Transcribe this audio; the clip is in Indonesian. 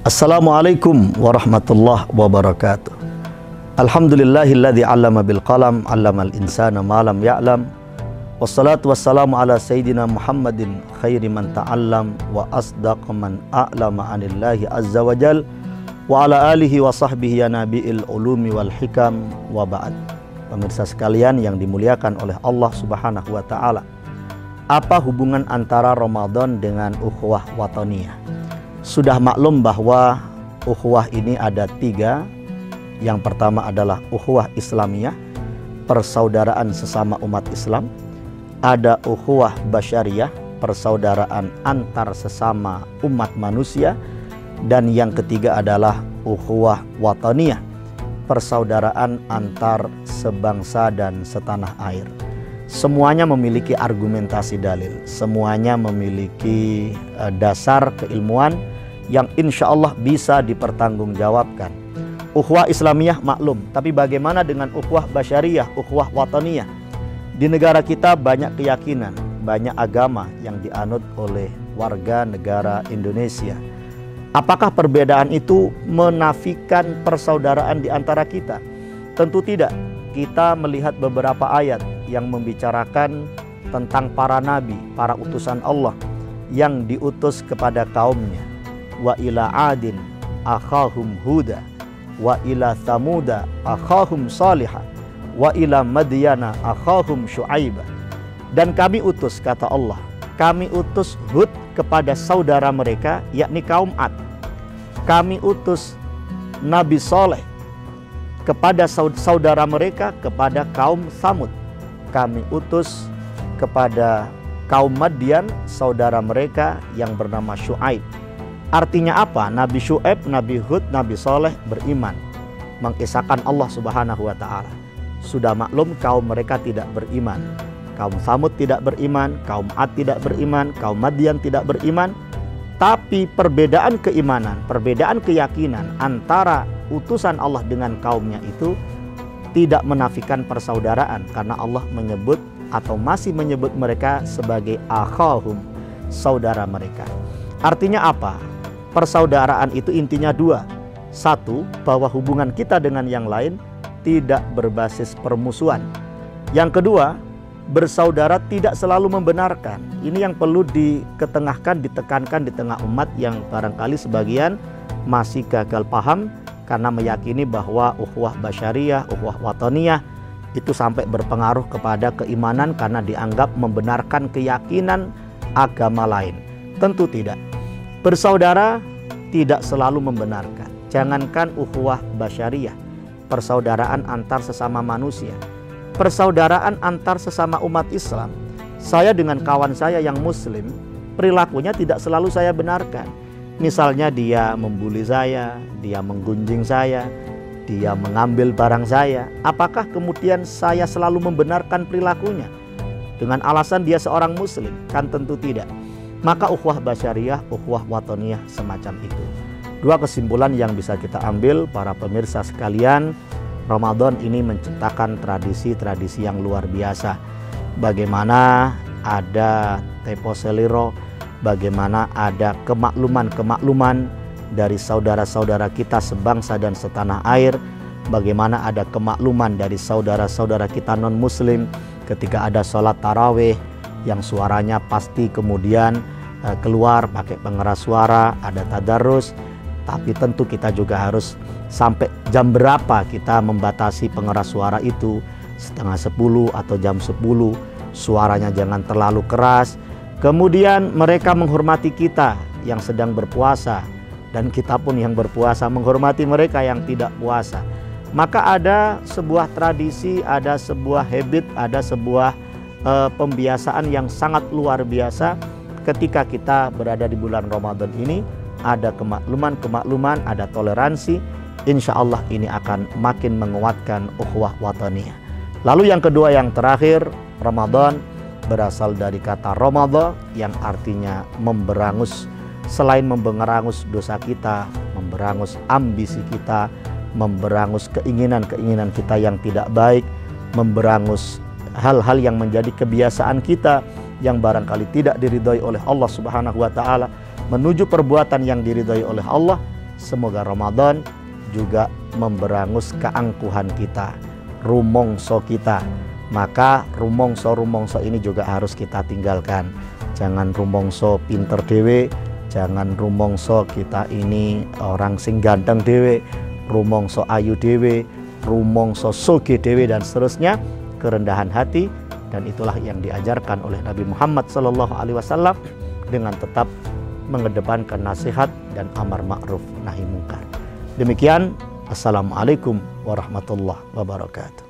Assalamualaikum warahmatullahi wabarakatuh. Alhamdulillahilladzi 'allama bil qalam 'allamal insana ma lam ya'lam. Wassalatu wassalamu ala sayyidina Muhammadin khairi man ta'allam wa asdaq man a'lama 'anillahi azza wa jal wa ala alihi wa sahbihi ya nabiil ulumi wal hikam wa ba'd. Pemirsa sekalian yang dimuliakan oleh Allah Subhanahu wa taala. Apa hubungan antara Ramadan dengan ukhuwah wataniyah? Sudah maklum bahwa ukhuwah ini ada tiga. Yang pertama adalah ukhuwah Islamiyah, persaudaraan sesama umat Islam. Ada ukhuwah Basyariyah, persaudaraan antar sesama umat manusia. Dan yang ketiga adalah ukhuwah wataniyah, persaudaraan antar sebangsa dan setanah air. Semuanya memiliki argumentasi dalil, semuanya memiliki dasar keilmuan yang insya Allah bisa dipertanggungjawabkan. Ukhuwah Islamiyah maklum, tapi bagaimana dengan ukhuwah Basyariyah, ukhuwah wataniyah? Di negara kita banyak keyakinan, banyak agama yang dianut oleh warga negara Indonesia. Apakah perbedaan itu menafikan persaudaraan di antara kita? Tentu tidak. Kita melihat beberapa ayat yang membicarakan tentang para nabi, para utusan Allah yang diutus kepada kaumnya. Wa ila adin akhahum huda wa ila thamuda akhahum salihah wa ila madyana akhahum syu'aibah. Dan kami utus, kata Allah, kami utus Hud kepada saudara mereka, yakni kaum Ad. Kami utus Nabi Saleh kepada saudara mereka, kepada kaum Thamud. Kami utus kepada kaum Madyan, saudara mereka yang bernama Syu'aib. Artinya apa? Nabi Syu'aib, Nabi Hud, Nabi Saleh beriman, mengisahkan Allah Subhanahu wa ta'ala. Sudah maklum kaum mereka tidak beriman. Kaum Thamud tidak beriman, kaum Ad tidak beriman, kaum Madyan tidak beriman. Tapi perbedaan keimanan, perbedaan keyakinan antara utusan Allah dengan kaumnya itu tidak menafikan persaudaraan, karena Allah menyebut atau masih menyebut mereka sebagai akhahum, saudara mereka. Artinya apa? Persaudaraan itu intinya dua. Satu, bahwa hubungan kita dengan yang lain tidak berbasis permusuhan. Yang kedua, bersaudara tidak selalu membenarkan. Ini yang perlu diketengahkan, ditekankan di tengah umat yang barangkali sebagian masih gagal paham karena meyakini bahwa ukhuwah Basyariyah, ukhuwah wataniyah itu sampai berpengaruh kepada keimanan karena dianggap membenarkan keyakinan agama lain. Tentu tidak. Bersaudara tidak selalu membenarkan. Jangankan ukhuwah Basyariyah, persaudaraan antar sesama manusia, persaudaraan antar sesama umat Islam. Saya dengan kawan saya yang muslim, perilakunya tidak selalu saya benarkan. Misalnya dia membuli saya, dia menggunjing saya, dia mengambil barang saya. Apakah kemudian saya selalu membenarkan perilakunya dengan alasan dia seorang muslim? Kan tentu tidak. Maka ukhuwah Basyariyah, ukhuwah wataniyah semacam itu. Dua kesimpulan yang bisa kita ambil para pemirsa sekalian. Ramadan ini menciptakan tradisi-tradisi yang luar biasa. Bagaimana ada Tempo Seliro, bagaimana ada kemakluman-kemakluman dari saudara-saudara kita sebangsa dan setanah air, bagaimana ada kemakluman dari saudara-saudara kita non-muslim ketika ada sholat tarawih yang suaranya pasti kemudian keluar pakai pengeras suara, ada tadarus. Tapi tentu kita juga harus sampai jam berapa kita membatasi pengeras suara itu, 9:30 atau jam 10. Suaranya jangan terlalu keras. Kemudian mereka menghormati kita yang sedang berpuasa, dan kita pun yang berpuasa menghormati mereka yang tidak puasa. Maka ada sebuah tradisi, ada sebuah habit, ada sebuah pembiasaan yang sangat luar biasa ketika kita berada di bulan Ramadan ini. Ada kemakluman, ada toleransi. Insya Allah ini akan makin menguatkan ukhuwah wataniyah. Lalu yang kedua, yang terakhir, Ramadan berasal dari kata Ramadha yang artinya memberangus. Selain memberangus dosa kita, memberangus ambisi kita, memberangus keinginan-keinginan kita yang tidak baik, memberangus hal-hal yang menjadi kebiasaan kita yang barangkali tidak diridhoi oleh Allah Subhanahu wa taala, menuju perbuatan yang diridhoi oleh Allah. Semoga Ramadan juga memberangus keangkuhan kita, rumongso kita. Maka rumongso ini juga harus kita tinggalkan. Jangan rumongso pinter dewe, jangan rumongso kita ini orang sing ganteng dewe, rumongso ayu dewe, rumongso soge dewe, dan seterusnya. Kerendahan hati, dan itulah yang diajarkan oleh Nabi Muhammad SAW dengan tetap mengedepankan nasihat dan amar ma'ruf nahi mungkar. Demikian, assalamualaikum warahmatullahi wabarakatuh.